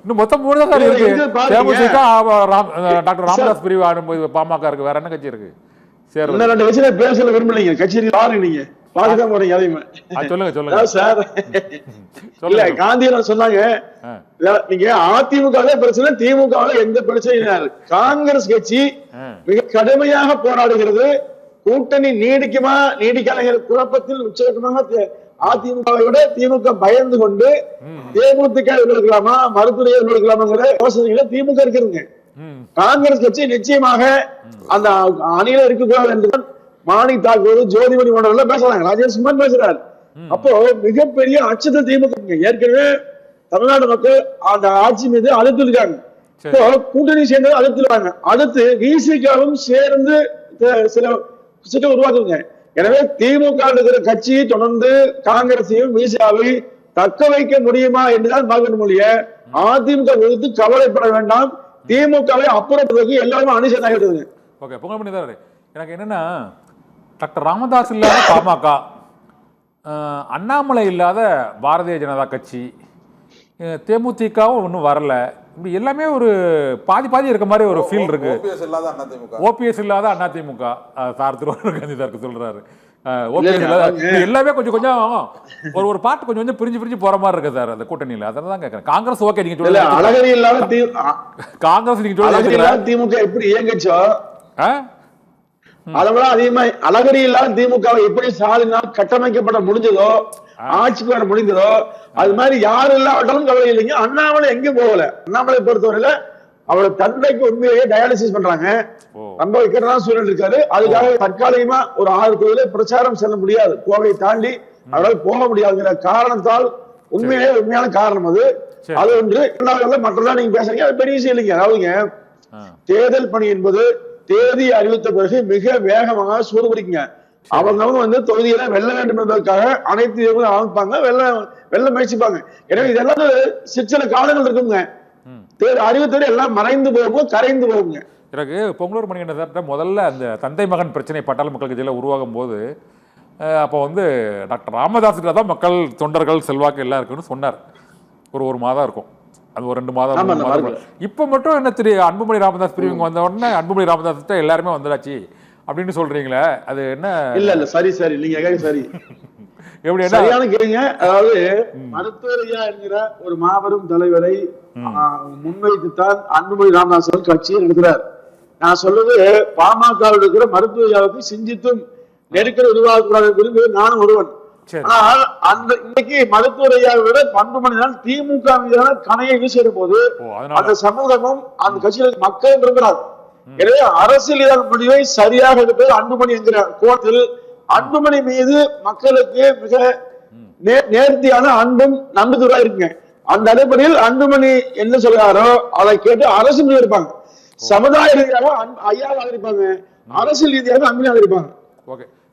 இன்னும் மொத்தம் 3 தான் இருக்கு. தேமுதிக, டாக்டர் ராமதாஸ் பிரிவு ஆடும்போது பாமக இருக்கு, வேற என்ன கட்சி இருக்கு? சரி, 2 கட்சியில பேசல விரும்பலீங்க, கட்சி பாருங்க நீங்க பாத்துதான் போறீங்க. அதையுமே சொல்லுங்க சார். இல்ல காந்தியன் சொன்னாங்க, நீங்க அதிமுக பிரச்சனை, திமுக எந்த பிரச்சனையும் காங்கிரஸ் கட்சி மிக கடுமையாக போராடுகிறது. கூட்டணி நீடிக்குமா நீடிக்காத குழப்பத்தில் உச்சகட்டமாக அதிமுகவை விட திமுக பயந்து கொண்டு தேமுதிக இருக்கலாமா, மருத்துவ இருக்கலாமாங்கிற யோசனைகளை திமுக இருக்குதுங்க. காங்கிரஸ் கட்சி நிச்சயமாக அந்த அணியில இருக்கக்கூடாது என்று மாணிக் தாக்கூர், ஜோதிமணி போன்றவர்கள் பேசுறாங்க, ராஜேஷ் சுமன் பேசுறாரு. அப்போ மிகப்பெரிய அச்சத்தை திமுக ஏற்கனவே தமிழ்நாடு மக்கள் அந்த ஆட்சி மீது அழுத்திருக்காங்க. இப்போ கூட்டணி சேர்ந்து அழுத்திருவாங்க. அடுத்து விசிகாவும் சேர்ந்து சில உருவாக்குங்க. எனவே திமுக இருக்கிற கட்சி தொடர்ந்து காங்கிரஸையும் விசிகாவை தக்க வைக்க முடியுமா என்றுதான் பார்க்க மொழிய அதிமுக குறித்து கவலைப்பட வேண்டாம். திமுகவை அப்புறப்படுறதுக்கு எல்லாருமே அனுசரித்தாங்க. ஓகே, பொங்கல் பண்ணி எனக்கு என்னன்னா, டாக்டர் ராமதாஸ் இல்லாத பாமக, அண்ணாமலை இல்லாத பாரதிய ஜனதா கட்சி, தேமுதிகவும் ஒன்றும் வரல, இப்படி எல்லாமே ஒரு பாதி இருக்க மாதிரி ஒரு ஃபீல் இருக்கு. ஓபிஎஸ் இல்லாத அதிமுக சார் திருவாரூர் காந்தி சாருக்கு சொல்றாரு. ஓபிஎஸ் இல்லாத எல்லாமே கொஞ்சம் ஒரு பாட்டு கொஞ்சம் பிரிஞ்சு போற மாதிரி இருக்கு சார் அந்த கூட்டணியில. அதனாலதான் கேட்கறேன். காங்கிரஸ் ஓகே, நீங்க சொல்ல அழகரி இல்லாத காங்கிரஸ் நீங்க சொல்ல திமுக எப்படி இயங்குச்சோ அதோட அதிகமா அழகரி இல்லாத திமுக எப்படி சாலினால் கட்டமைக்கப்பட முடிஞ்சதோ, ஆட்சிக்கு வர முடிந்ததோ, அது மாதிரி யாரும் இல்லாட்டாலும் கவலை இல்லைங்க. அண்ணாமலை எங்கேயும் போகல. அண்ணாமலை பொறுத்தவரையில அவரோட தந்தைக்கு உண்மையிலேயே டயாலிசிஸ் பண்றாங்க, ரொம்ப வைக்கிறதான் சூழல் இருக்காரு. அதுக்காக தற்காலிகமா ஒரு 6 தொகுதியில பிரச்சாரம் செல்ல முடியாது, கோவையை தாண்டி அவரால் போக முடியாதுங்கிற காரணத்தால் உண்மையான காரணம் அது. அது ஒன்று. மற்றதான் நீங்க பேசுறீங்க, அது பெரிய விஷயம் இல்லைங்க. அதாவதுங்க, தேர்தல் பணி என்பது தேதி அறிவித்த பிறகு மிக வேகமாக சூடுபிடிக்குங்க. அவங்க தொகுதியில வெல்ல வேண்டும் என்பதற்காக அனைத்து அமைப்பாங்க, வெல்ல முயற்சிப்பாங்க. எனவே இதெல்லாம் சிற்சில காலங்கள் இருக்குங்க. அறிவித்தோடு எல்லாம் மறைந்து போகும், கரைந்து போகுங்க. எனக்கு பொங்கலூர் மணிகண்டன் முதல்ல அந்த தந்தை மகன் பிரச்சனை பாட்டாளி மக்கள் கட்சியில உருவாகும் போது, அப்போ டாக்டர் ராமதாஸுக்கு தான் மக்கள் தொண்டர்கள் செல்வாக்கு எல்லாம் இருக்குன்னு சொன்னார். ஒரு மாதம் இருக்கும், அது ஒரு 2 மாதம் 3 மாதம். இப்ப மட்டும் என்ன தெரியும், அன்புமணி ராமதாஸ் பிரிவுங்க வந்த உடனே அன்புமணி ராமதாஸ் எல்லாருமே வந்துடாச்சு அப்படின்னு சொல்றீங்களே, அது என்ன? இல்ல சரி நீங்க சரி எப்படி சரியான கேளுங்க. அதாவது மருத்துவரையா என்கிற ஒரு மாபெரும் தலைவரை முன்வைத்துத்தான் அன்புமணி ராமதாஸ் கட்சியை நடத்துறார். நான் சொல்றது, பாமக இருக்கிற மருத்துவரையாவுக்கு சிந்தித்தும் நெருக்கடி உருவாகக்கூடாது என்பது நானும் ஒருவன். ஆனால் அந்த இன்னைக்கு மருத்துவரையாவை விட அன்புமணி தான் திமுக மீதான கணையை வீசிட போது அந்த சமூகமும் அந்த கட்சியில் மக்கள் விரும்புகிறார். எனவே அரசியல் முடிவை சரியாக எடுப்பது அன்புமணி என்கிற கோணத்தில் அன்புமணி மீது மக்களுக்கு மிக நேர்த்தியான அன்பும் நம்பிக்கையா இருக்குங்க. அந்த அடிப்படையில் அன்புமணி என்ன சொல்றாரோ அதை கேட்டு அரசு முடிவு எடுப்பாங்க. சமுதாய ரீதியாக ஐயா ஆதரிப்பாங்க, அரசியல் ரீதியாக அன்புமணி ஆதரிப்பாங்க. ஓகே.